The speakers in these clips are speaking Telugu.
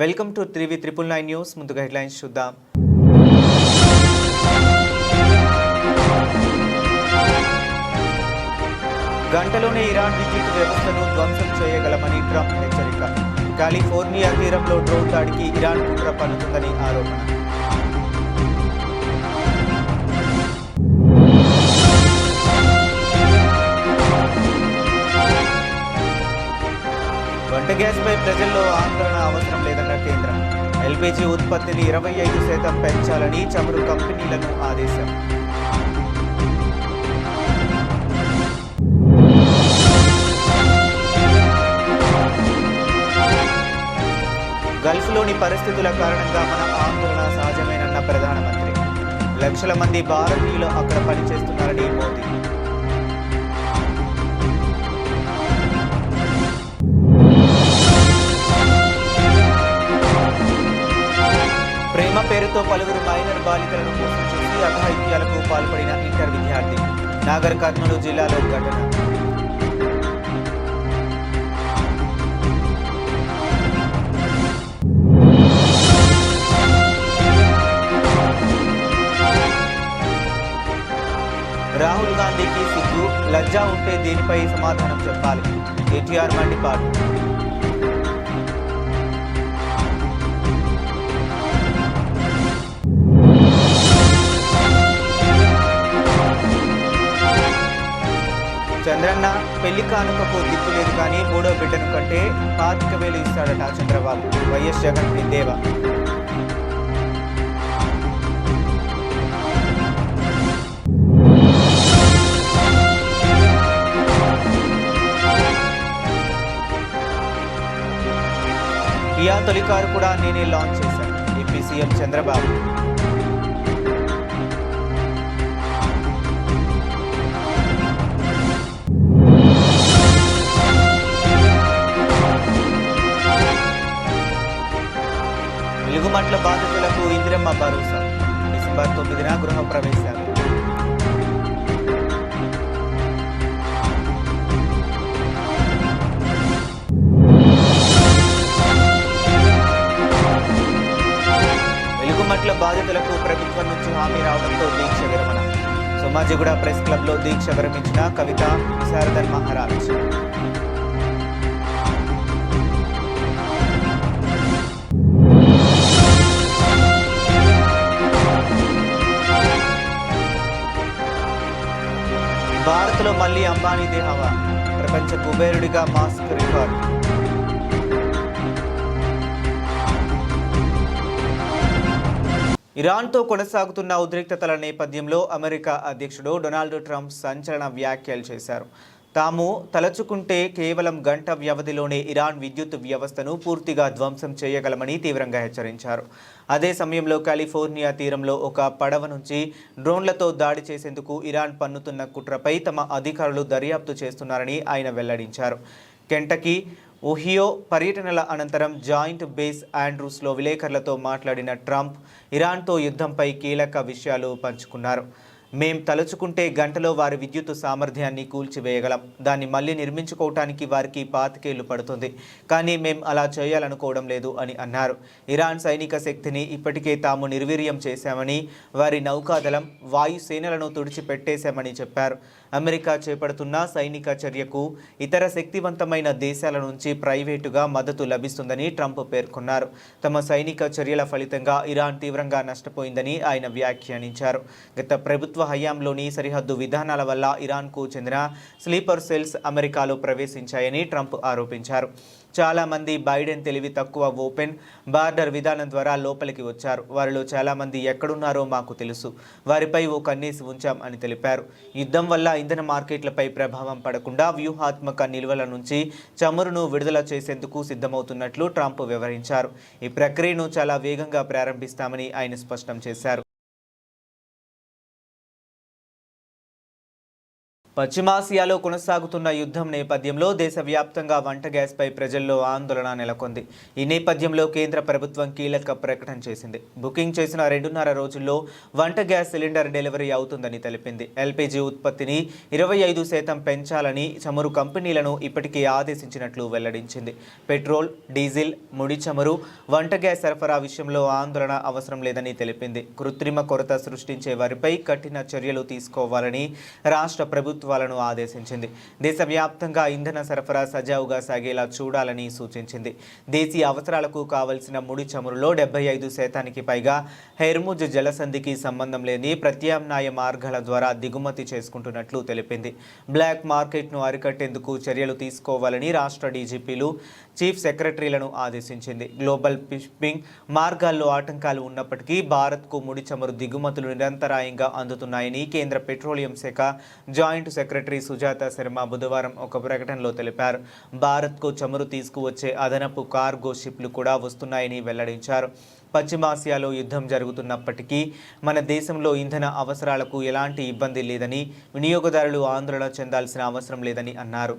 Welcome to 3v999 news. ముందుగా హెడ్లైన్స్ చూద్దాం. గంటలోనే ఇరాన్ విద్యుత్ వ్యవస్థను ధ్వంసం చేయగలమని ట్రంప్ హెచ్చరిక. కాలిఫోర్నియా తీరంలో డ్రోన్ దాడికి ఇరాన్ కుట్ర పన్నుతుందని ఆరోపణ. వంట గ్యాస్పై ప్రజల్లో ఆందోళన అవసరం లేదన్న కేంద్రం. ఎల్పీజీ ఉత్పత్తిని 25% పెంచాలని చమురు కంపెనీలను ఆదేశం. గల్ఫ్లోని పరిస్థితుల కారణంగా మన ఆందోళన సహజమేనన్న ప్రధానమంత్రి. లక్షల మంది భారతీయులు అక్కడ పనిచేస్తున్నారని మోదీ. ప్రేమ పేరుతో పలువురు మైనర్ బాలికలను మోసం చేసి అఘాయిత్యాలకు పాల్పడిన ఇంటర్ విద్యార్థి. నాగర్ కర్నూలు జిల్లాలో ఘటన. రాహుల్ గాంధీకి సిగ్గు, లజ్జా ఉంటే దీనిపై సమాధానం చెప్పాలి. కేటీఆర్ మండిపాటు. చంద్రన్న పెళ్లి కానుకకు దిక్కు లేదు కానీ మూడో బిడ్డను కంటే 25,000 ఇస్తాడట చంద్రబాబు. వైఎస్ జగన్ ఎద్దేవా. కియా తొలి కారు కూడా నేనే లాంచ్ చేశాను. AP CM Chandrababu. వెలుగుమట్ల బాధితులకు ఇందిరమ్మ భరోసా. డిసెంబర్ 9న గృహ ప్రవేశాలు. వెలుగుమట్ల బాధితులకు ప్రభుత్వం నుంచి హామీ రావడంతో దీక్ష విరమణ. సోమాజిగూడ ప్రెస్ క్లబ్లో దీక్ష విరమించిన కవిత శారదన్ మహారాజ్. భారత్లో మళ్లీ అంబానీదే హవా. ప్రపంచ కుబేరుడిగా మాస్క్ రికార్డు. ఇరాన్తో కొనసాగుతున్న ఉద్రిక్తతల నేపథ్యంలో అమెరికా అధ్యక్షుడు డొనాల్డ్ ట్రంప్ సంచలన వ్యాఖ్యలు చేశారు. తాము తలచుకుంటే కేవలం గంట వ్యవధిలోనే ఇరాన్ విద్యుత్ వ్యవస్థను పూర్తిగా ధ్వంసం చేయగలమని తీవ్రంగా హెచ్చరించారు. అదే సమయంలో కాలిఫోర్నియా తీరంలో ఒక పడవ నుంచి డ్రోన్లతో దాడి చేసేందుకు ఇరాన్ పన్నుతున్న కుట్రపై తమ అధికారులు దర్యాప్తు చేస్తున్నారని ఆయన వెల్లడించారు. కెంటకీ, ఓహియో పర్యటనల అనంతరం జాయింట్ బేస్ ఆండ్రూస్లో విలేకరులతో మాట్లాడిన ట్రంప్ ఇరాన్తో యుద్ధంపై కీలక విషయాలు పంచుకున్నారు. మేం తలుచుకుంటే గంటలో వారి విద్యుత్ సామర్థ్యాన్ని కూల్చివేయగలం. దాన్ని మళ్ళీ నిర్మించుకోవటానికి వారికి 25 ఏళ్లు పడుతుంది. కానీ మేం అలా చేయాలనుకోవడం లేదు అని అన్నారు. ఇరాన్ సైనిక శక్తిని ఇప్పటికే తాము నిర్వీర్యం చేశామని, వారి నౌకాదళం, వాయుసేనలను తుడిచిపెట్టేశామని చెప్పారు. అమెరికా చేపడుతున్న సైనిక చర్యకు ఇతర శక్తివంతమైన దేశాల నుంచి ప్రైవేటుగా మద్దతు లభిస్తుందని ట్రంప్ పేర్కొన్నారు. తమ సైనిక చర్యల ఫలితంగా ఇరాన్ తీవ్రంగా నష్టపోయిందని ఆయన వ్యాఖ్యానించారు. గత ప్రభుత్వ హయాంలోని సరిహద్దు విధానాల వల్ల ఇరాన్కు చెందిన స్లీపర్ సెల్స్ అమెరికాలో ప్రవేశించాయని ట్రంప్ ఆరోపించారు. చాలామంది బైడెన్ తెలివి తక్కువ ఓపెన్ బార్డర్ విధానం ద్వారా లోపలికి వచ్చారు. వారిలో చాలామంది ఎక్కడున్నారో మాకు తెలుసు. వారిపై ఓ కన్నేసి ఉంచాం అని తెలిపారు. యుద్ధం వల్ల ఇంధన మార్కెట్లపై ప్రభావం పడకుండా వ్యూహాత్మక నిల్వల నుంచి చమురును విడుదల చేసేందుకు సిద్ధమవుతున్నట్లు ట్రంప్ వివరించారు. ఈ ప్రక్రియను చాలా వేగంగా ప్రారంభిస్తామని ఆయన స్పష్టం చేశారు. పశ్చిమాసియాలో కొనసాగుతున్న యుద్ధం నేపథ్యంలో దేశవ్యాప్తంగా వంట గ్యాస్పై ప్రజల్లో ఆందోళన నెలకొంది. ఈ నేపథ్యంలో కేంద్ర ప్రభుత్వం కీలక ప్రకటన చేసింది. బుకింగ్ చేసిన 2.5 రోజుల్లో వంట గ్యాస్ సిలిండర్ డెలివరీ అవుతుందని తెలిపింది. ఎల్పీజీ ఉత్పత్తిని 25% పెంచాలని చమురు కంపెనీలను ఇప్పటికే ఆదేశించినట్లు వెల్లడించింది. పెట్రోల్, డీజిల్, ముడి చమురు, వంట గ్యాస్ సరఫరా విషయంలో ఆందోళన అవసరం లేదని తెలిపింది. కృత్రిమ కొరత సృష్టించే వారిపై కఠిన చర్యలు తీసుకోవాలని రాష్ట్ర ప్రభుత్వాలను ఆదేశించింది. దేశవ్యాప్తంగా ఇంధన సరఫరా సజావుగా సాగేలా చూడాలని సూచించింది. దేశీయ అవసరాలకు కావలసిన ముడి చమురులో 75% పైగా హెర్ముజ్ జలసంధికి సంబంధం లేని ప్రత్యామ్నాయ మార్గాల ద్వారా దిగుమతి చేసుకుంటున్నట్లు తెలిపింది. బ్లాక్ మార్కెట్ను అరికట్టేందుకు చర్యలు తీసుకోవాలని రాష్ట్ర డీజీపీలు, చీఫ్ సెక్రటరీలను ఆదేశించింది. గ్లోబల్ షిప్పింగ్ మార్గాల్లో ఆటంకాలు ఉన్నప్పటికీ భారత్కు ముడి చమురు దిగుమతులు నిరంతరాయంగా అందుతున్నాయని కేంద్ర పెట్రోలియం శాఖ జాయింట్ సెక్రటరీ సుజాత శర్మ బుధవారం ఒక ప్రకటనలో తెలిపారు. భారత్కు చమురు తీసుకువచ్చే అదనపు కార్గో షిప్లు కూడా వస్తున్నాయని వెల్లడించారు. పశ్చిమాసియాలో యుద్ధం జరుగుతున్నప్పటికీ మన దేశంలో ఇంధన అవసరాలకు ఎలాంటి ఇబ్బంది లేదని, వినియోగదారులు ఆందోళన చెందాల్సిన అవసరం లేదని అన్నారు.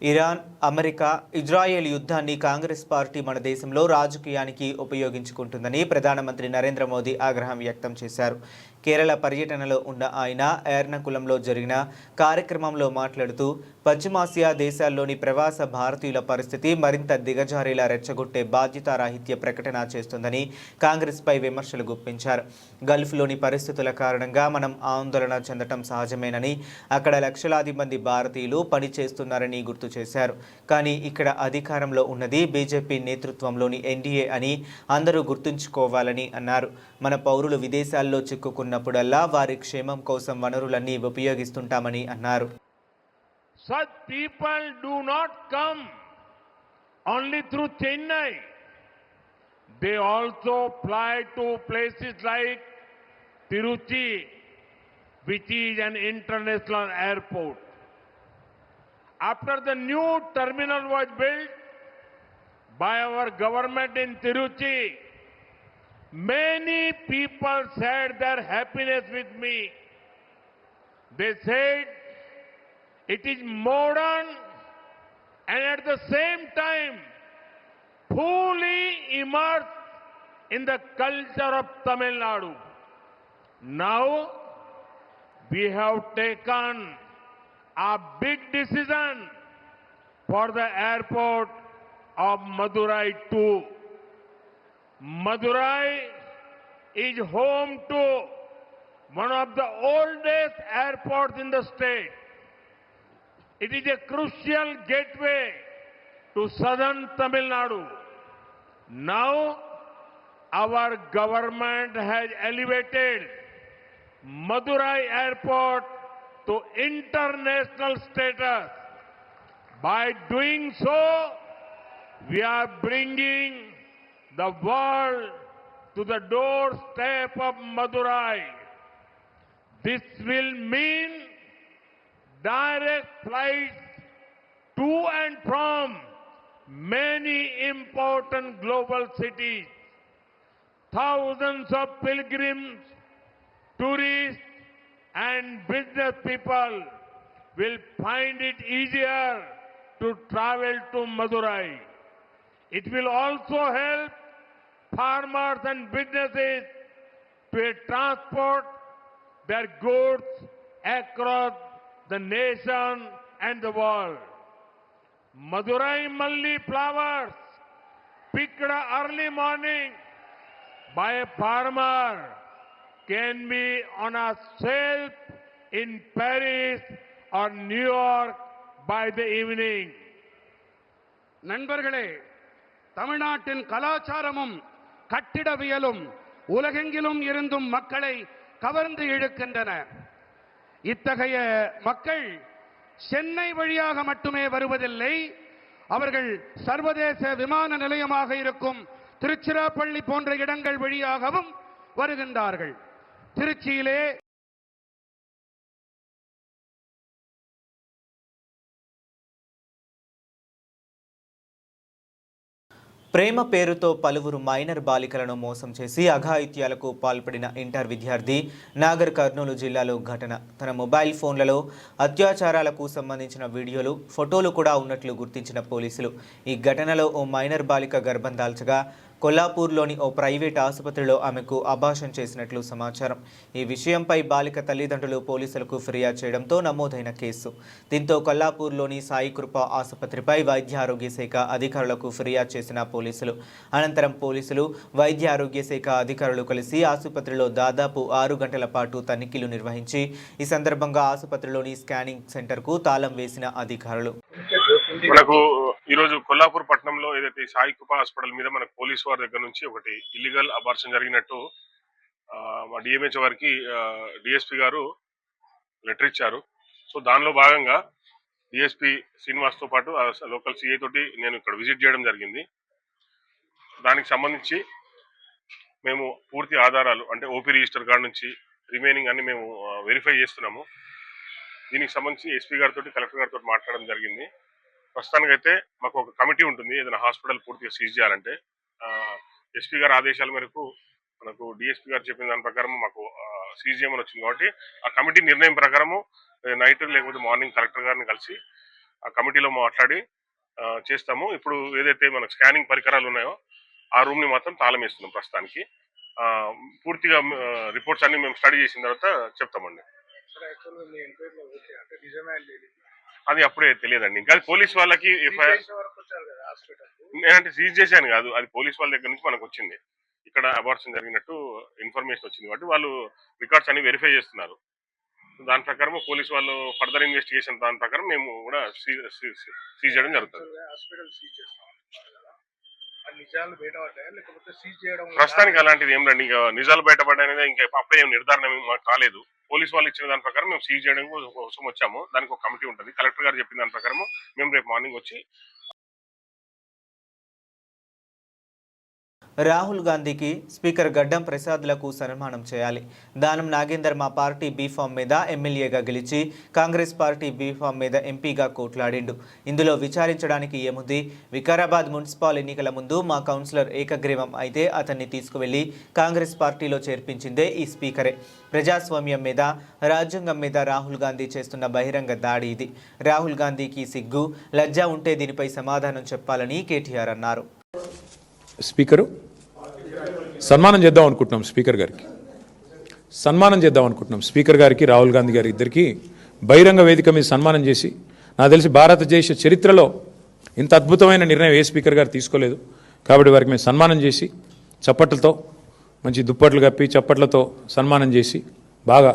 ఇరాన్, అమెరికా, ఇజ్రాయెల్ యుద్ధాన్ని కాంగ్రెస్ పార్టీ మన దేశంలో రాజకీయానికి ఉపయోగించుకుంటుందని ప్రధానమంత్రి నరేంద్ర మోదీ ఆగ్రహం వ్యక్తం చేశారు. కేరళ పర్యటనలో ఉన్న ఆయన ఎర్నాకులంలో జరిగిన కార్యక్రమంలో మాట్లాడుతూ పశ్చిమాసియా దేశాల్లోని ప్రవాస భారతీయుల పరిస్థితి మరింత దిగజారేలా రెచ్చగొట్టే బాధ్యతారాహిత్య ప్రకటన చేస్తుందని కాంగ్రెస్పై విమర్శలు గుప్పించారు. గల్ఫ్లోని పరిస్థితుల కారణంగా మనం ఆందోళన చెందటం సహజమేనని, అక్కడ లక్షలాది మంది భారతీయులు పనిచేస్తున్నారని గుర్తు చేశారు. కానీ ఇక్కడ అధికారంలో ఉన్నది బీజేపీ నేతృత్వంలోని ఎన్డీఏ అని అందరూ గుర్తుంచుకోవాలని అన్నారు. మన పౌరులు విదేశాల్లో చిక్కుకున్నప్పుడల్లా వారి క్షేమం కోసం వనరులన్నీ ఉపయోగిస్తుంటామని అన్నారు. Such people do not come only through Chennai. They also fly to places like Tiruchi, which is an international airport. After the new terminal was built by our government in Tiruchi, many people shared their happiness with me. They said it is modern and at the same time fully immersed in the culture of Tamil Nadu. Now we have taken a big decision for the airport of Madurai too. Madurai is home to one of the oldest airports in the state. It is a crucial gateway to southern Tamil Nadu. Now our government has elevated Madurai Airport to international status. By doing so, we are bringing the world to the doorstep of Madurai. This will mean direct flights to and from many important global cities. Thousands of pilgrims, tourists, and business people will find it easier to travel to Madurai. It will also help farmers and businesses to transport their goods across the nation and the world. Madurai Malli flowers picked early morning by a farmer can be on a shelf in Paris or New York by the evening. நண்பர்களே, தமிழ்நாட்டின் கலாச்சாரமும் கட்டிடவியலும் உலகெங்கிலும் இருந்தும் மக்களை கவர்ந்து இழுக்கின்றன. இத்தகைய மக்கள் சென்னை வழியாக மட்டுமே வருவதில்லை. அவர்கள் சர்வதேச விமான நிலையமாக இருக்கும் திருச்சிராப்பள்ளி போன்ற இடங்கள் வழியாகவும் வருகின்றார்கள். திருச்சியிலே ప్రేమ పేరుతో పలువురు మైనర్ బాలికలను మోసం చేసి అఘాయిత్యాలకు పాల్పడిన ఇంటర్ విద్యార్థి నాగర్ కర్నూలు జిల్లాలో ఘటన. తన మొబైల్ ఫోన్లలో అత్యాచారాలకు సంబంధించిన వీడియోలు, ఫోటోలు కూడా ఉన్నట్లు గుర్తించిన పోలీసులు ఈ ఘటనలో ఓ మైనర్ బాలిక గర్భం దాల్చగా కొల్లాపూర్లోని ఓ ప్రైవేట్ ఆసుపత్రిలో ఆమెకు అబార్షన్ చేసినట్లు సమాచారం. ఈ విషయంపై బాలిక తల్లిదండ్రులు పోలీసులకు ఫిర్యాదు చేయడంతో నమోదైన కేసు. దీంతో కొల్లాపూర్లోని సాయి కృప ఆసుపత్రిపై వైద్య ఆరోగ్య శాఖ అధికారులకు ఫిర్యాదు చేసిన పోలీసులు అనంతరం పోలీసులు, వైద్య ఆరోగ్య శాఖ అధికారులు కలిసి ఆసుపత్రిలో దాదాపు 6 గంటల పాటు తనిఖీలు నిర్వహించి ఈ సందర్భంగా ఆసుపత్రిలోని స్కానింగ్ సెంటర్కు తాళం వేసిన అధికారులు. మనకు ఈరోజు కొల్లాపూర్ పట్టణంలో ఏదైతే సాయి కృప హాస్పిటల్ మీద మనకు పోలీసు వారి దగ్గర నుంచి ఒకటి ఇల్లీగల్ అబార్షన్ జరిగినట్టు మా డిఎంహెచ్ వారికి డిఎస్పీ గారు లెటర్ ఇచ్చారు. సో దానిలో భాగంగా డిఎస్పీ శ్రీనివాస్తో పాటు లోకల్ సిఐ తోటి నేను ఇక్కడ విజిట్ చేయడం జరిగింది. దానికి సంబంధించి మేము పూర్తి ఆధారాలు అంటే ఓపీ రిజిస్టర్ కార్డు నుంచి రిమైనింగ్ అన్ని మేము వెరిఫై చేస్తున్నాము. దీనికి సంబంధించి ఎస్పీ గారితో, కలెక్టర్ గారితో మాట్లాడడం జరిగింది. ప్రస్తుతానికైతే మాకు ఒక కమిటీ ఉంటుంది ఏదైనా హాస్పిటల్ పూర్తిగా సీజ్ చేయాలంటే. ఎస్పీ గారి ఆదేశాల మేరకు మనకు డిఎస్పీ గారు చెప్పిన దాని ప్రకారం మాకు సీజ్ చేయమని వచ్చింది. కాబట్టి ఆ కమిటీ నిర్ణయం ప్రకారము నైట్ లేకపోతే మార్నింగ్ కలెక్టర్ గారిని కలిసి ఆ కమిటీలో మాట్లాడి చేస్తాము. ఇప్పుడు ఏదైతే మనకు స్కానింగ్ పరికరాలు ఉన్నాయో ఆ రూమ్ని మాత్రం తాళం వేస్తున్నాం ప్రస్తుతానికి. పూర్తిగా రిపోర్ట్స్ అన్ని మేము స్టడీ చేసిన తర్వాత చెప్తామండి. అది అప్పుడే తెలియదండి. ఇంకా పోలీస్ వాళ్ళకి నేనంటే సీజ్ చేశాను కాదు, అది పోలీస్ వాళ్ళ దగ్గర నుంచి మనకు వచ్చింది. ఇక్కడ అబార్షన్ జరిగినట్టు ఇన్ఫర్మేషన్ వచ్చింది కాబట్టి వాళ్ళు రికార్డ్స్ అన్ని వెరిఫై చేస్తున్నారు. దాని ప్రకారం పోలీస్ వాళ్ళు ఫర్దర్ ఇన్వెస్టిగేషన్ దాని ప్రకారం మేము కూడా సీజ్ చేయడం జరుగుతుంది. ప్రస్తుతానికి అలాంటిది ఏం రండి, ఇంకా నిజాలు బయటపడ్డాయనేది ఇంకా అప్పుడే ఏం నిర్ధారణ మాకు కాలేదు. పోలీసు వాళ్ళు ఇచ్చిన దాని ప్రకారం మేము సీజ్ చేయడం కోసం వచ్చాము. దానికి ఒక కమిటీ ఉంటుంది. కలెక్టర్ గారు చెప్పిన దాని ప్రకారం మేము రేపు మార్నింగ్ వచ్చి రాహుల్ గాంధీకి స్పీకర్ గడ్డం ప్రసాద్లకు సన్మానం చేయాలి. దానం నాగేందర్ మా పార్టీ బీఫామ్ మీద ఎమ్మెల్యేగా గెలిచి కాంగ్రెస్ పార్టీ బీఫామ్ మీద ఎంపీగా కోట్లాడిండు. ఇందులో విచారించడానికి ఏముంది? వికారాబాద్ మున్సిపల్ ఎన్నికల ముందు మా కౌన్సిలర్ ఏకగ్రీవం అయితే అతన్ని తీసుకువెళ్లి కాంగ్రెస్ పార్టీలో చేర్పించిందే ఈ స్పీకరే. ప్రజాస్వామ్యం మీద, రాజ్యాంగం మీద రాహుల్ గాంధీ చేస్తున్న బహిరంగ దాడి ఇది. రాహుల్ గాంధీకి సిగ్గు, లజ్జ ఉంటే దీనిపై సమాధానం చెప్పాలని కేటీఆర్ అన్నారు. స్పీకరు సన్మానం చేద్దాం అనుకుంటున్నాం. స్పీకర్ గారికి సన్మానం చేద్దాం అనుకుంటున్నాం. స్పీకర్ గారికి, రాహుల్ గాంధీ గారి ఇద్దరికి బహిరంగ వేదిక మీద సన్మానం చేసి, నాకు తెలిసి భారతదేశ చరిత్రలో ఇంత అద్భుతమైన నిర్ణయం ఏ స్పీకర్ గారు తీసుకోలేదు. కాబట్టి వారికి మేము సన్మానం చేసి చప్పట్లతో, మంచి దుప్పట్లు కప్పి చప్పట్లతో సన్మానం చేసి బాగా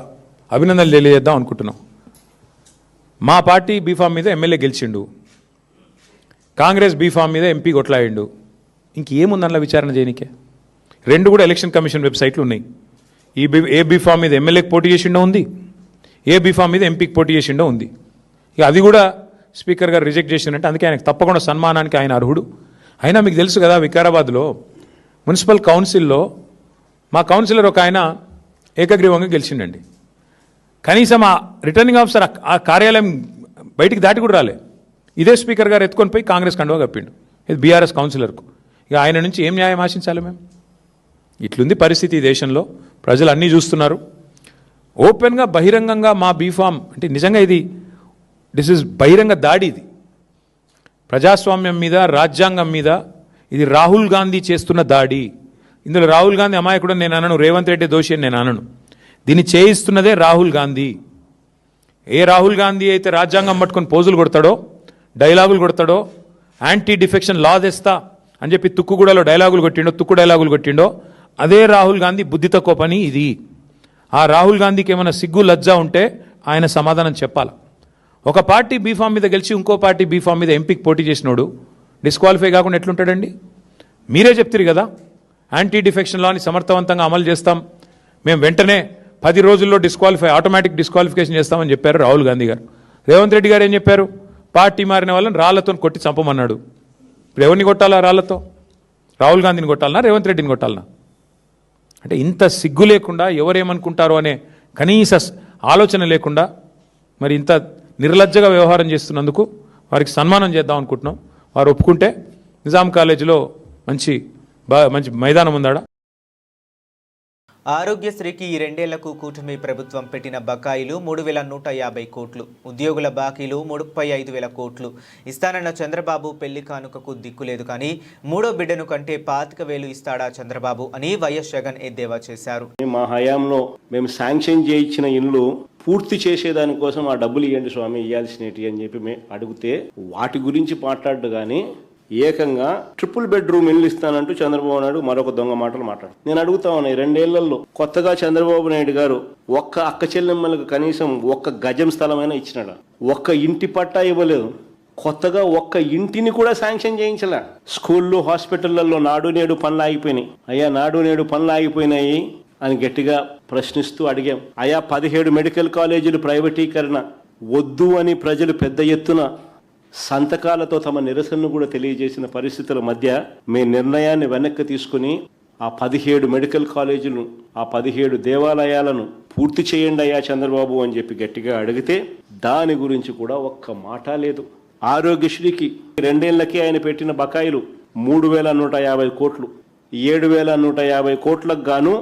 అభినందనలు తెలియజేద్దాం అనుకుంటున్నాం. మా పార్టీ బీఫామ్ మీద ఎమ్మెల్యే గెలిచిండు, కాంగ్రెస్ బీఫామ్ మీద ఎంపీ కొట్లాడిండు. ఇంకేముంది అందులో విచారణ చేయనికే? రెండు కూడా ఎలక్షన్ కమిషన్ వెబ్సైట్లు ఉన్నాయి. ఏ బీఫామ్ మీద ఎమ్మెల్యేకి పోటీ చేసిండో ఉంది, ఏ బీఫామ్ మీద ఎంపీకి పోటీ చేసిండో ఉంది. ఇక అది కూడా స్పీకర్ గారు రిజెక్ట్ చేసిందంటే అందుకే ఆయనకు తప్పకుండా సన్మానానికి ఆయన అర్హుడు. అయినా మీకు తెలుసు కదా, వికారాబాద్లో మున్సిపల్ కౌన్సిల్లో మా కౌన్సిలర్ ఒక ఆయన ఏకగ్రీవంగా గెలిచిండండి. కనీసం ఆ రిటర్నింగ్ ఆఫీసర్ ఆ కార్యాలయం బయటికి దాటి కూడా రాలే. ఇదే స్పీకర్ గారు ఎత్తుకొని పోయి కాంగ్రెస్ కండువా కప్పిండు. ఇది బీఆర్ఎస్ కౌన్సిలర్కు. ఇక ఆయన నుంచి ఏం న్యాయం ఆశించాలి మేము? ఇట్లుంది పరిస్థితి ఈ దేశంలో. ప్రజలు అన్నీ చూస్తున్నారు. ఓపెన్గా బహిరంగంగా మా బీఫామ్ అంటే నిజంగా దిస్ ఇస్ బహిరంగ దాడి. ఇది ప్రజాస్వామ్యం మీద, రాజ్యాంగం మీద ఇది రాహుల్ గాంధీ చేస్తున్న దాడి. ఇందులో రాహుల్ గాంధీ అమాయకుడు నేను అనను, రేవంత్ రెడ్డి దోషి అని నేను అనను. దీన్ని చేయిస్తున్నదే రాహుల్ గాంధీ. ఏ రాహుల్ గాంధీ అయితే రాజ్యాంగం పట్టుకొని పోజులు కొడతాడో, డైలాగులు కొడతాడో, యాంటీ డిఫెక్షన్ లా తెస్తా అని చెప్పి తుక్కుగూడలో తుక్కు డైలాగులు కొట్టిండో అదే రాహుల్ గాంధీ బుద్ధి తక్కువ పని ఇది. ఆ రాహుల్ గాంధీకి ఏమైనా సిగ్గు, లజ్జ ఉంటే ఆయన సమాధానం చెప్పాలి. ఒక పార్టీ బీఫామ్ మీద గెలిచి ఇంకో పార్టీ బీఫామ్ మీద ఎంపీకి పోటీ చేసినోడు డిస్క్వాలిఫై కాకుండా ఎట్లుంటాడండి? మీరే చెప్తారు కదా, యాంటీ డిఫెక్షన్ లాని సమర్థవంతంగా అమలు చేస్తాం, మేము వెంటనే 10 రోజుల్లో ఆటోమేటిక్ డిస్క్వాలిఫికేషన్ చేస్తామని చెప్పారు రాహుల్ గాంధీ గారు. రేవంత్ రెడ్డి గారు ఏం చెప్పారు? పార్టీ మారిన వాళ్ళని రాళ్లతో కొట్టి చంపమన్నాడు. ఇప్పుడు ఎవరిని కొట్టాలా రాళ్లతో? రాహుల్ గాంధీని కొట్టాలనా, రేవంత్ రెడ్డిని కొట్టాలనా? అంటే ఇంత సిగ్గు లేకుండా, ఎవరేమనుకుంటారో అనే కనీస ఆలోచన లేకుండా మరి ఇంత నిర్లజ్జగా వ్యవహారం చేస్తున్నందుకు వారికి సన్మానం చేద్దాం అనుకుంటున్నాం. వారు ఒప్పుకుంటే నిజాం కాలేజీలో మంచి మైదానం ఉందాడా. ఆరోగ్యశ్రీకి ఈ 2 ఏళ్లకు కూటమి ప్రభుత్వం పెట్టిన బకాయిలు 3,150 కోట్లు, ఉద్యోగుల బాకీలు 35,000 కోట్లు. ఇస్తానన్న చంద్రబాబు పెళ్లి కానుకకు దిక్కులేదు కానీ 3వ బిడ్డను కంటే 25,000 ఇస్తాడా చంద్రబాబు అని వైఎస్ జగన్ ఎద్దేవా చేశారు. మా హయాంలో మేము శాంక్షన్ చేయించిన ఇల్లు పూర్తి చేసేదానికోసం ఆ డబ్బులు ఇవ్వండి స్వామి, ఇవ్వాల్సినవి అని చెప్పి మేము అడిగితే వాటి గురించి మాట్లాడు కానీ ఏకంగా ట్రిపుల్ బెడ్రూమ్ ఇల్లు ఇస్తానంటూ చంద్రబాబు నాయుడు మరొక దొంగ మాటలు మాట్లాడు. నేను అడుగుతా ఉన్నా, 2 ఏళ్లలో కొత్తగా చంద్రబాబు నాయుడు గారు ఒక్క అక్క చెల్లెమ్మలకు కనీసం 1 గజం స్థలమైనా ఇచ్చినాడా? 1 ఇంటి పట్టా ఇవ్వలేదు. కొత్తగా 1 ఇంటిని కూడా శాంక్షన్ చేయించలే. స్కూళ్ళు హాస్పిటళ్లలో నాడు నేడు పనులు ఆగిపోయినాయి. అయ్యా నాడు నేడు పనులు ఆగిపోయినాయి అని గట్టిగా ప్రశ్నిస్తూ అడిగాం. అయా 17 మెడికల్ కాలేజీలు ప్రైవేటీకరణ వద్దు అని ప్రజలు పెద్ద ఎత్తున సంతకాలతో తమ నిరసనను కూడా తెలియజేసిన పరిస్థితుల మధ్య మీ నిర్ణయాన్ని వెనక్కి తీసుకుని ఆ 17 మెడికల్ కాలేజీలను, ఆ 17 దేవాలయాలను పూర్తి చేయండి అయ్యా చంద్రబాబు అని చెప్పి గట్టిగా అడిగితే దాని గురించి కూడా ఒక్క మాట లేదు. ఆరోగ్యశ్రీకి 2 ఏళ్లకి ఆయన పెట్టిన బకాయిలు 3,150 కోట్లు. 7,150 కోట్లకు గాను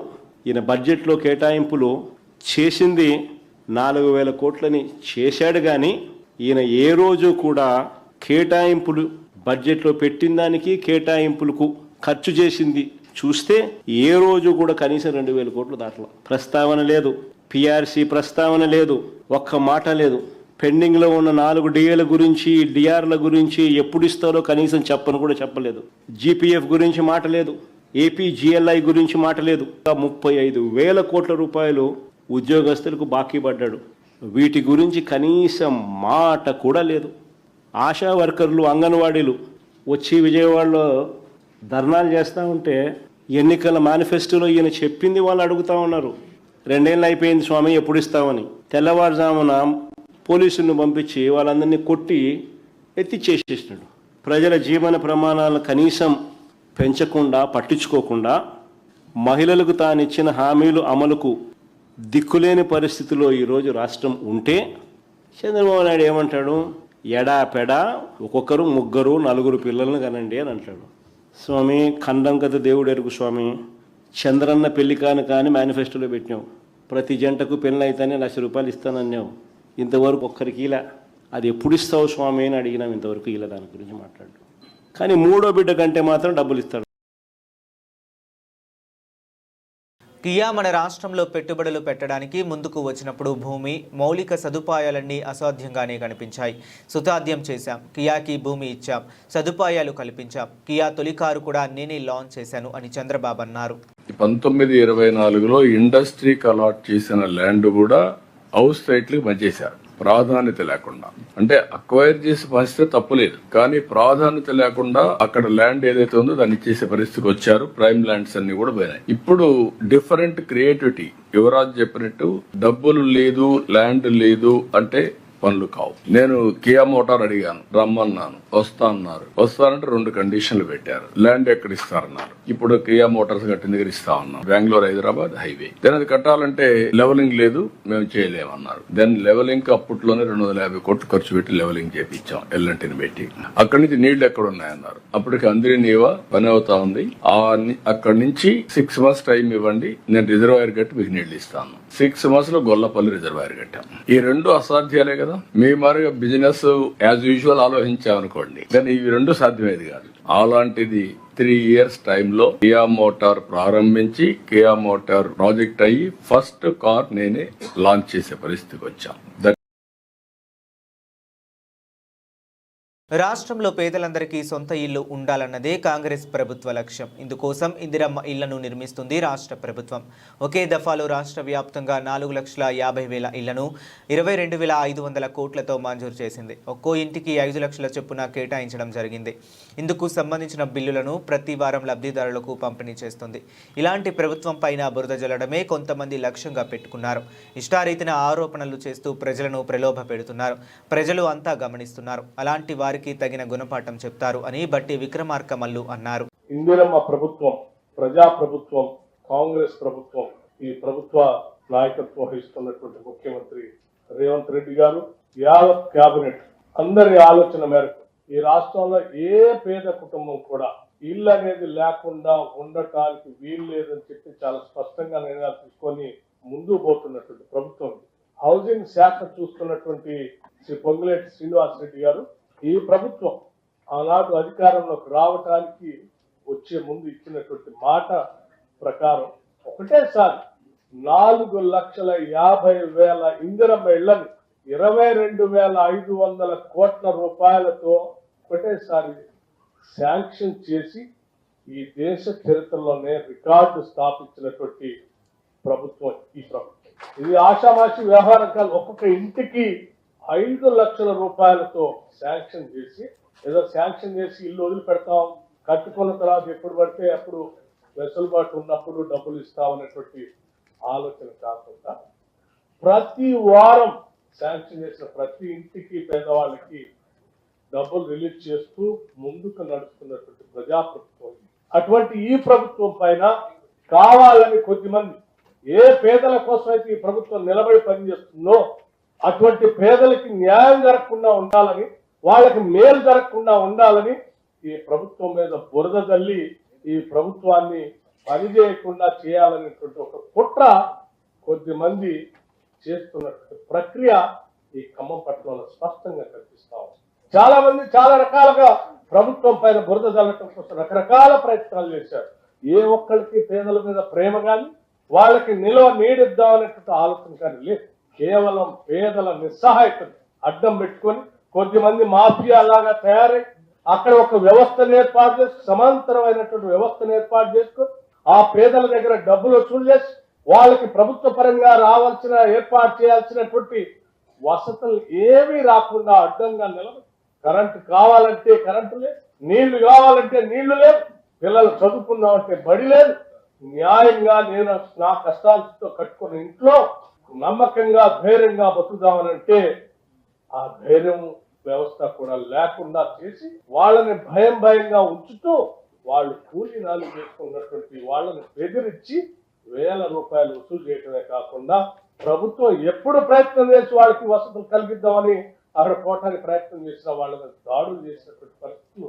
ఈయన బడ్జెట్లో కేటాయింపులు చేసింది 4,000 కోట్లని చేశాడు. కానీ ఈయన ఏ రోజు కూడా కేటాయింపులు బడ్జెట్లో పెట్టిన దానికి కేటాయింపులకు ఖర్చు చేసింది చూస్తే ఏ రోజు కూడా కనీసం 2,000 కోట్లు దాటల. ప్రస్తావన లేదు, పిఆర్సీ ప్రస్తావన లేదు, ఒక్క మాట లేదు. పెండింగ్లో ఉన్న 4 డిఏల గురించి, డిఆర్ల గురించి ఎప్పుడు ఇస్తారో కనీసం చెప్పను కూడా చెప్పలేదు. జీపీఎఫ్ గురించి మాట లేదు, ఏపీ జిఎల్ఐ గురించి మాట లేదు. 35,000 కోట్ల రూపాయలు ఉద్యోగస్తులకు బాకీ పడ్డాడు. వీటి గురించి కనీసం మాట కూడా లేదు. ఆశా వర్కర్లు, అంగన్వాడీలు వచ్చి విజయవాడలో ధర్నాలు చేస్తూ ఉంటే ఎన్నికల మేనిఫెస్టోలో ఈయన చెప్పింది వాళ్ళు అడుగుతూ ఉన్నారు. 2 ఏళ్ళు అయిపోయింది స్వామి, ఎప్పుడు ఇస్తామని. తెల్లవారుజామున పోలీసులను పంపించి వాళ్ళందరినీ కొట్టి ఎత్తిచ్చేసేసినాడు. ప్రజల జీవన ప్రమాణాలను కనీసం పెంచకుండా, పట్టించుకోకుండా, మహిళలకు తానిచ్చిన హామీలు అమలుకు దిక్కులేని పరిస్థితిలో ఈరోజు రాష్ట్రం ఉంటే చంద్రబాబు నాయుడు ఏమంటాడు? ఎడాపెడా ఒక్కొక్కరు 3, 4 పిల్లలను కనండి అని అంటాడు. స్వామి, ఖండం కథ దేవుడు ఎరుగు స్వామి. చంద్రన్న పెళ్లి కాని మేనిఫెస్టోలో పెట్టినావు. ప్రతి జంటకు పెళ్ళి అయితేనే ₹1,00,000 ఇస్తానన్నావు. ఇంతవరకు ఒక్కరికి ఇలా. అది ఎప్పుడు ఇస్తావు స్వామి అని అడిగినాం. ఇంతవరకు ఇలా దాని గురించి మాట్లాడు. కానీ 3వ బిడ్డ కంటే మాత్రం డబ్బులు ఇస్తాడు. కియా మన రాష్ట్రంలో పెట్టుబడులు పెట్టడానికి ముందుకు వచ్చినప్పుడు భూమి, మౌలిక సదుపాయాలన్నీ అసాధ్యంగానే కనిపించాయి. సుతాధ్యం చేశాం. కియాకి భూమి ఇచ్చాం, సదుపాయాలు కల్పించాం. కియా తొలి కారు కూడా నేనే లాంచ్ చేశాను అని చంద్రబాబు అన్నారు. 1924లో ఇండస్ట్రీకి అలాట్ చేసిన ల్యాండ్ కూడా హౌస్ సైట్లకు పనిచేశారు ప్రాధాన్యత లేకుండా. అంటే అక్వైర్ చేసే పరిస్థితి తప్పులేదు, కానీ ప్రాధాన్యత లేకుండా అక్కడ ల్యాండ్ ఏదైతే ఉందో దాన్ని ఇచ్చేసే పరిస్థితికి వచ్చారు. ప్రైమ్ ల్యాండ్స్ అన్ని కూడా పోయినాయి. ఇప్పుడు డిఫరెంట్ క్రియేటివిటీ. యువరాజ్ చెప్పినట్టు డబ్బులు లేదు, ల్యాండ్ లేదు అంటే పనులు కావు. నేను కియా మోటార్ అడిగాను, రమ్మన్నాను, వస్తా అన్నారు. వస్తానంటే 2 కండిషన్లు పెట్టారు. ల్యాండ్ ఎక్కడ ఇస్తారన్నారు. ఇప్పుడు కియా మోటార్స్ కట్టిన దగ్గర ఇస్తా ఉన్నాం, బెంగళూరు హైదరాబాద్ హైవే. దెన్ అది కట్టాలంటే లెవెలింగ్ లేదు, మేము చేయలేమన్నారు. దెన్ లెవెలింగ్ అప్పట్లోనే 250 కోట్లు ఖర్చు పెట్టి లెవెలింగ్ చేపించాం, ఎల్లంటిని పెట్టి. అక్కడి నుంచి నీళ్లు ఎక్కడ ఉన్నాయన్నారు. అప్పటికి అందరి నీవా పని అవుతా ఉంది. అక్కడి నుంచి 6 months టైం ఇవ్వండి, నేను రిజర్వాయర్ కట్టి మీకు నీళ్లు ఇస్తాను. 6 months లో గొల్లపల్లి రిజర్వాయర్ కట్టాం. ఈ 2 అసాధ్యాలే కదా. మీ మారుగా బిజినెస్ యాజ్ యూజువల్ ఆలోచించామనుకోండి, కానీ ఇవి 2 సాధ్యమేది కాదు. అలాంటిది 3 years టైంలో కియా మోటార్ ప్రారంభించి, కియా మోటార్ ప్రాజెక్ట్ అయ్యి ఫస్ట్ కార్ నేనే లాంచ్ చేసే పరిస్థితికి వచ్చాం. రాష్ట్రంలో పేదలందరికీ సొంత ఇల్లు ఉండాలన్నదే కాంగ్రెస్ ప్రభుత్వ లక్ష్యం. ఇందుకోసం ఇందిరమ్మ ఇళ్లను నిర్మిస్తుంది రాష్ట్ర ప్రభుత్వం. ఒకే దఫాలో రాష్ట్ర వ్యాప్తంగా 4,50,000 ఇళ్లను 22,500 కోట్లతో మంజూరు చేసింది. ఒక్కో ఇంటికి 5 లక్షల చొప్పున కేటాయించడం జరిగింది. ఇందుకు సంబంధించిన బిల్లులను ప్రతి వారం లబ్ధిదారులకు పంపిణీ చేస్తుంది. ఇలాంటి ప్రభుత్వం పైన బురద జల్లడమే కొంతమంది లక్ష్యంగా పెట్టుకున్నారు. ఇష్టారీతిన ఆరోపణలు చేస్తూ ప్రజలను ప్రలోభ పెడుతున్నారు. ప్రజలు అంతా గమనిస్తున్నారు. అలాంటి వారికి తగిన గుణపాఠం చెప్తారు అని బట్టి విక్రమార్క మల్లు అన్నారు. ఇందిరమ్మ ప్రభుత్వం, ప్రజా ప్రభుత్వం, కాంగ్రెస్ ప్రభుత్వం, ఈ ప్రభుత్వ నాయకత్వం వహిస్తున్నటువంటి ముఖ్యమంత్రి రేవంత్ రెడ్డి గారు, యావత్ క్యాబినెట్ అందరి ఆలోచన మేరకు ఈ రాష్ట్రంలో ఏ పేద కుటుంబం కూడా ఇల్లు అనేది లేకుండా ఉండటానికి వీలు లేదని చెప్పి చాలా స్పష్టంగా నిర్ణయాలు తీసుకొని ముందుకు పోతున్నటువంటి ప్రభుత్వం. హౌసింగ్ శాఖ చూస్తున్నటువంటి శ్రీ పొంగులేటి శ్రీనివాస్ రెడ్డి గారు ఈ ప్రభుత్వం ఆనాడు అధికారంలోకి రావటానికి వచ్చే ముందు ఇచ్చినటువంటి మాట ప్రకారం ఒకటేసారి 4,50,000 ఇందిరమ్మ ఇళ్లని 22,500 కోట్ల రూపాయలతో ఒకటేసారి శాంక్షన్ చేసి ఈ దేశ చరిత్రలోనే రికార్డు స్థాపించినటువంటి ప్రభుత్వం ఈ ప్రభుత్వం. ఇది ఆషామాషి వ్యవహారం కాదు. ఒక్కొక్క ఇంటికి 5 లక్షల రూపాయలతో శాంక్షన్ చేసి ఏదో శాంక్షన్ చేసి ఇల్లు వదిలిపెడతాం, కట్టుకున్న తర్వాత ఎప్పుడు పడితే అప్పుడు వెసులుబాటు ఉన్నప్పుడు డబ్బులు ఇస్తామనేటువంటి ఆలోచన కాకుండా ప్రతి వారం శాంక్షన్ చేసిన ప్రతి ఇంటికి పేదవాళ్ళకి డబ్బులు రిలీజ్ చేస్తూ ముందుకు నడుస్తున్నటువంటి ప్రజాప్రభుత్వం. అటువంటి ఈ ప్రభుత్వం పైన కావాలని కొద్దిమంది ఏ పేదల కోసం అయితే ఈ ప్రభుత్వం నిలబడి పనిచేస్తుందో అటువంటి పేదలకి న్యాయం జరగకుండా ఉండాలని, వాళ్ళకి మేలు జరగకుండా ఉండాలని ఈ ప్రభుత్వం మీద బురద తల్లి ఈ ప్రభుత్వాన్ని పనిచేయకుండా చేయాలనేటువంటి ఒక కుట్ర కొద్దిమంది చేస్తున్నటువంటి ప్రక్రియ ఈ ఖమ్మం పట్టణంలో స్పష్టంగా కనిపిస్తా ఉంది. చాలా మంది చాలా రకాలుగా ప్రభుత్వం పైన బురద చల్లటం కోసం రకరకాల ప్రయత్నాలు చేశారు. ఏ ఒక్కరికి పేదల మీద ప్రేమ కానీ వాళ్ళకి నిలవ నీడిద్దామనేటువంటి ఆలోచన కానీ లేదు. కేవలం పేదల నిస్సహాయతను అడ్డం పెట్టుకొని కొద్దిమంది మాఫియా లాగా తయారై అక్కడ ఒక వ్యవస్థను ఏర్పాటు చేసి సమాంతరమైనటువంటి వ్యవస్థను ఏర్పాటు చేసుకొని ఆ పేదల దగ్గర డబ్బులు వసూలు చేసి వాళ్ళకి ప్రభుత్వ పరంగా రావాల్సిన ఏర్పాటు చేయాల్సినటువంటి వసతులు ఏమీ రాకుండా అడ్డంగా నిలబడి కరెంటు కావాలంటే కరెంటు లేదు, నీళ్లు కావాలంటే నీళ్లు లేవు, పిల్లలు చదువుకుందామంటే బడి లేదు. న్యాయంగా నేను నా కష్టాలతో కట్టుకున్న ఇంట్లో నమ్మకంగా ధైర్యంగా బతుకుదామనంటే ఆ ధైర్యం వ్యవస్థ కూడా లేకుండా చేసి వాళ్ళని భయంగా ఉంచుతూ వాళ్ళు కూలీ నాలు చేసుకున్నటువంటి వాళ్ళని బెదిరించి వేల రూపాయలు వసూలు చేయటమే కాకుండా ప్రభుత్వం ఎప్పుడు ప్రయత్నం చేసి వాళ్ళకి వసతులు కలిగిద్దామని అక్కడ పోవటానికి ప్రయత్నం చేసిన వాళ్ళని దాడులు చేసినటువంటి పరిస్థితులు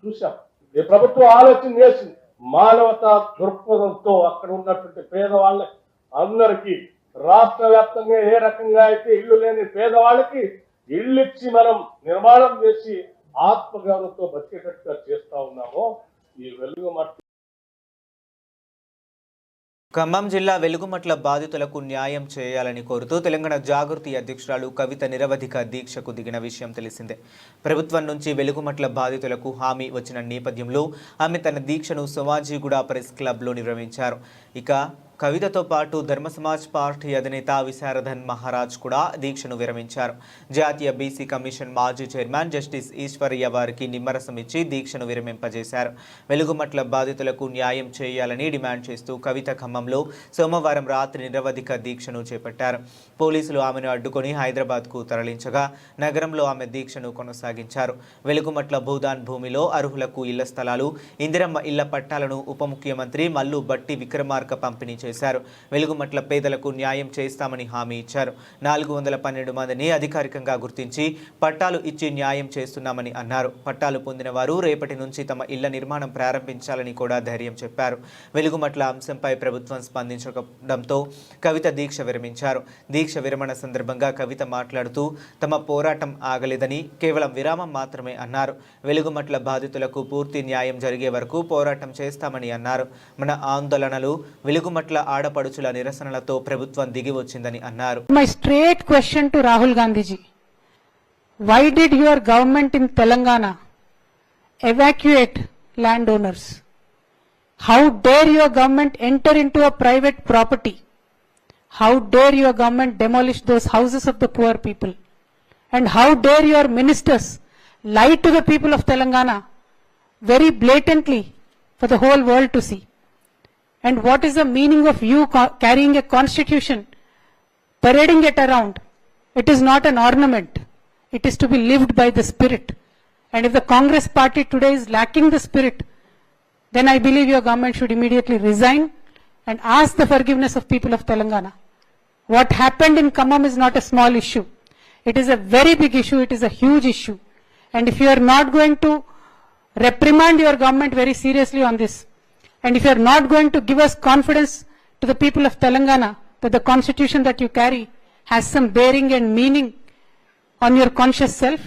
చూశాం. ఈ ప్రభుత్వం ఆలోచన చేసింది మానవతా దృక్పథంతో అక్కడ ఉన్నటువంటి పేదవాళ్ళకి అందరికీ రాష్ట్ర వ్యాప్తంగా ఏ రకంగా అయితే ఇల్లు లేని పేదవాళ్ళకి ఇళ్ళు ఇచ్చి మనం నిర్మాణం చేసి ఆత్మగౌరవంతో బతికేటట్టుగా చేస్తా ఉన్నామో ఈ వెలుగుమట్ల. ఖమ్మం జిల్లా వెలుగుమట్ల బాధితులకు న్యాయం చేయాలని కోరుతూ తెలంగాణ జాగృతి అధ్యక్షురాలు కవిత నిరవధిక దీక్షకు దిగిన విషయం తెలిసిందే. ప్రభుత్వం నుంచి వెలుగుమట్ల బాధితులకు హామీ వచ్చిన నేపథ్యంలో ఆమె తన దీక్షను సోమాజిగూడ ప్రెస్ క్లబ్లో నిర్వహించారు. ఇక కవితతో పాటు ధర్మ సమాజ్ పార్టీ అధినేత విశారదన్ మహారాజ్ కూడా దీక్షను విరమించారు. జాతీయ బీసీ కమిషన్ మాజీ చైర్మన్ జస్టిస్ ఈశ్వర్య వారికి నిమ్మరసం ఇచ్చి దీక్షను విరమింపజేశారు. వెలుగుమట్ల బాధితులకు న్యాయం చేయాలని డిమాండ్ చేస్తూ కవిత ఖమ్మంలో సోమవారం రాత్రి నిరవధిక దీక్షను చేపట్టారు. పోలీసులు ఆమెను అడ్డుకొని హైదరాబాద్కు తరలించగా నగరంలో ఆమె దీక్షను కొనసాగించారు. వెలుగుమట్ల భూదాన్ భూమిలో అర్హులకు ఇళ్ల స్థలాలు, ఇందిరమ్మ ఇళ్ల పట్టాలను ఉప ముఖ్యమంత్రి మల్లు బట్టి విక్రమార్క పంపిణీ చేశారు. వెలుగుమట్ల పేదలకు న్యాయం చేస్తామని హామీ ఇచ్చారు. 412 మందిని అధికారికంగా గుర్తించి పట్టాలు ఇచ్చి న్యాయం చేస్తున్నామని అన్నారు. పట్టాలు పొందిన వారు రేపటి నుంచి తమ ఇళ్ల నిర్మాణం ప్రారంభించాలని కూడా ధైర్యం చెప్పారు. వెలుగుమట్ల అంశంపై ప్రభుత్వం స్పందించడంతో కవిత దీక్ష విరమించారు. దీక్ష విరమణ సందర్భంగా కవిత మాట్లాడుతూ తమ పోరాటం ఆగలేదని, కేవలం విరామం మాత్రమే అన్నారు. వెలుగుమట్ల బాధితులకు పూర్తి న్యాయం జరిగే వరకు పోరాటం చేస్తామని అన్నారు. మన ఆందోళనలు వెలుగుమట్ల ఆడపడుచుల నిరసనలతో ప్రభుత్వం దిగి వచ్చిందని అన్నారు. My straight question to Rahul Gandhi ji, why did your government in Telangana evacuate landowners? How dare your government enter into a private property? How dare your government demolish those houses of the poor people? And how dare your ministers lie to the people of Telangana very blatantly for the whole world to see? And what is the meaning of you carrying a constitution, parading it around? It is not an ornament. It is to be lived by the spirit. And if the Congress party today is lacking the spirit, then I believe your government should immediately resign and ask the forgiveness of people of Telangana. What happened in Khammam is not a small issue. It is a very big issue. It is a huge issue. And if you are not going to reprimand your government very seriously on this. And if you are not going to give us confidence to the people of Telangana that the constitution that you carry has some bearing and meaning on your conscious self,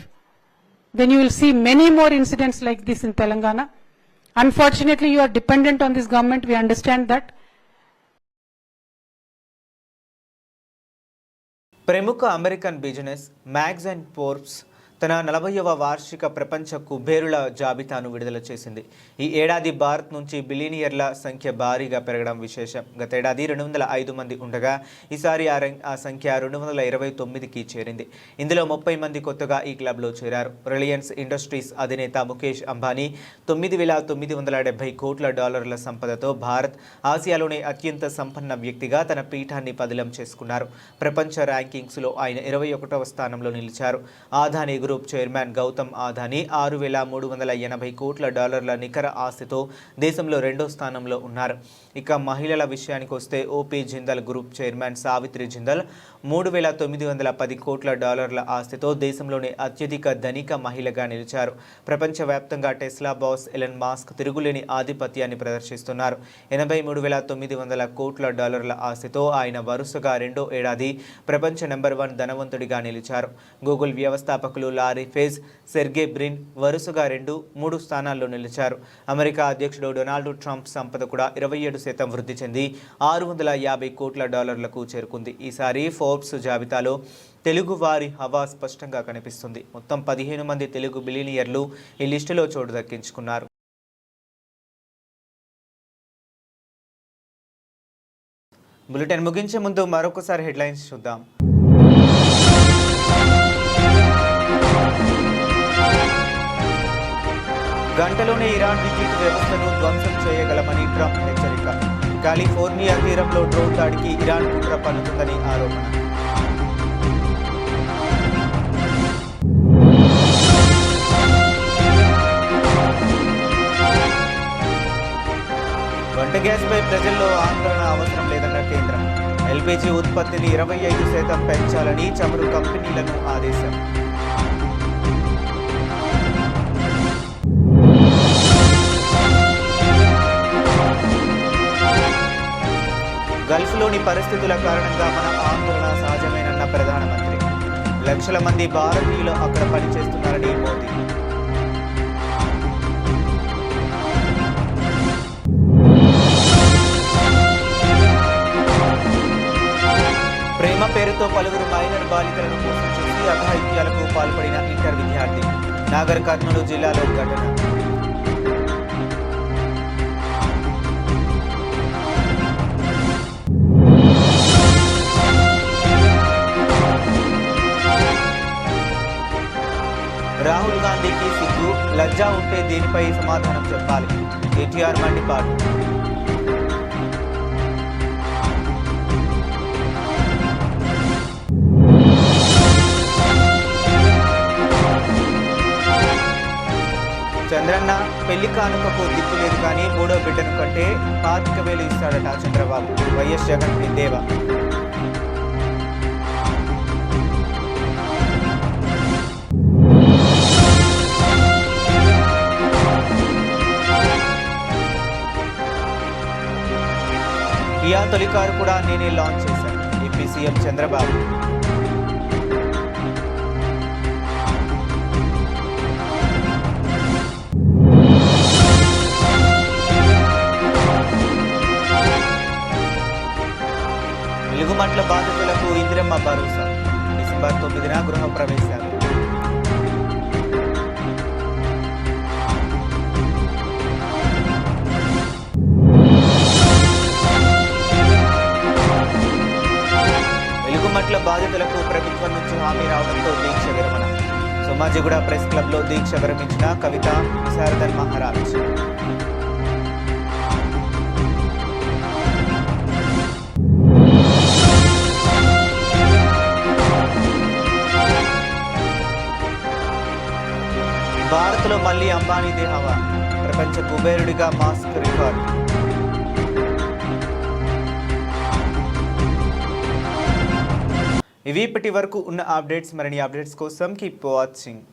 then you will see many more incidents like this in Telangana. Unfortunately, you are dependent on this government. We understand that. ప్రముఖ అమెరికన్ బిజినెస్ మ్యాగ్స్ అండ్ ఫోర్బ్స్ తన 40వ వార్షిక ప్రపంచ కుబేరుల జాబితాను విడుదల చేసింది. ఈ ఏడాది భారత్ నుంచి బిలియనియర్ల సంఖ్య భారీగా పెరగడం విశేషం. గతేడాది 205 మంది ఉండగా ఈసారి ఆ సంఖ్య 229కి చేరింది. ఇందులో 30 మంది కొత్తగా ఈ క్లబ్లో చేరారు. రిలయన్స్ ఇండస్ట్రీస్ అధినేత ముఖేష్ అంబానీ $9,970 కోట్ల సంపదతో భారత్ ఆసియాలోనే అత్యంత సంపన్న వ్యక్తిగా తన పీఠాన్ని పదిలం చేసుకున్నారు. ప్రపంచ ర్యాంకింగ్స్లో ఆయన 21వ స్థానంలో నిలిచారు. ఆదానీ గ్రూప్ చైర్మన్ గౌతమ్ ఆదానీ $6,380 కోట్ల నికర ఆస్తితో దేశంలో 2వ స్థానంలో ఉన్నారు. ఇక మహిళల విషయానికి వస్తే OP Jindal group chairman Savitri Jindal $3,910 కోట్ల ఆస్తితో దేశంలోనే అత్యధిక ధనిక మహిళగా నిలిచారు. ప్రపంచవ్యాప్తంగా టెస్లా బాస్ ఎలన్ మాస్క్ తిరుగులేని ఆధిపత్యాన్ని ప్రదర్శిస్తున్నారు. $83,900 కోట్ల ఆస్తితో ఆయన వరుసగా 2వ ఏడాది ప్రపంచ నెంబర్ 1 ధనవంతుడిగా నిలిచారు. గూగుల్ వ్యవస్థాపకులు లారీ పేజ్, సెర్గే బ్రిన్ వరుసగా 2, 3 స్థానాల్లో నిలిచారు. అమెరికా అధ్యక్షుడు డొనాల్డ్ ట్రంప్ సంపద కూడా 27% వృద్ధి చెంది $650 కోట్ల చేరుకుంది. ఈసారి ఫోర్బ్స్ జాబితాలో తెలుగు వారి హవా స్పష్టంగా కనిపిస్తుంది. మొత్తం 15 మంది తెలుగు బిలియనియర్లు ఈ లిస్టులో చోటు దక్కించుకున్నారు. బులెటిన్ ముగించే ముందు మరొకసారి హెడ్లైన్స్ చూద్దాం. గంటలోనే ఇరాన్ విద్యుత్ వ్యవస్థను ధ్వంసం చేయగలమని ట్రంప్ హెచ్చరిక. కాలిఫోర్నియా తీరంలో డ్రోన్ దాడికి ఇరాన్ కుట్ర పన్నుతుందని ఆరోపణ. వంట గ్యాస్పై ప్రజల్లో ఆందోళన అవసరం లేదన్న కేంద్రం. ఎల్పీజీ ఉత్పత్తిని 25% పెంచాలని చమురు కంపెనీలను ఆదేశం. గల్ఫ్లోని పరిస్థితుల కారణంగా మన ఆందోళన సహజమేనన్న ప్రధానమంత్రి. లక్షల మంది భారతీయులు అక్కడ పనిచేస్తున్నారని మోదీ. ప్రేమ పేరుతో పలువురు మైనర్ బాలికలను మోసం చేసి అఘాయిత్యాలకు పాల్పడిన ఇంటర్ విద్యార్థి. నాగర్ కర్నూలు జిల్లాలో ఘటన. రాహుల్ గాంధీకి సిగ్గు, లజ్జా ఉంటే దీనిపై సమాధానం చెప్పాలి. కేటీఆర్ మండిపాటు. చంద్రన్న పెళ్లి కానుకకు దిక్కు లేదు కానీ 3వ బిడ్డను కంటే 25,000 ఇస్తాడట చంద్రబాబు. వైఎస్ జగన్ ఎద్దేవా. కియా తొలి కారు కూడా నేనే లాంచ్ చేశాను. AP CM Chandrababu. వెలుగుమట్ల బాధితులకు ఇందిరమ్మ భరోసా. డిసెంబర్ 9న గృహ ప్రవేశాలు. వెలుగుమట్ల బాధితులకు ప్రభుత్వం నుంచి హామీ రావడంతో దీక్ష విరమణ. సోమాజిగూడ ప్రెస్ క్లబ్లో దీక్ష విరమించిన కవిత విశారదన్ మహారాజ్. భారత్లో మళ్లీ అంబానీదే హవా. ప్రపంచ కుబేరుడిగా మాస్క్ రికార్డు. ఇవి ఇప్పటి వరకు ఉన్న అప్డేట్స్. మరిన్ని అప్డేట్స్ కోసం కీప్ వాచింగ్.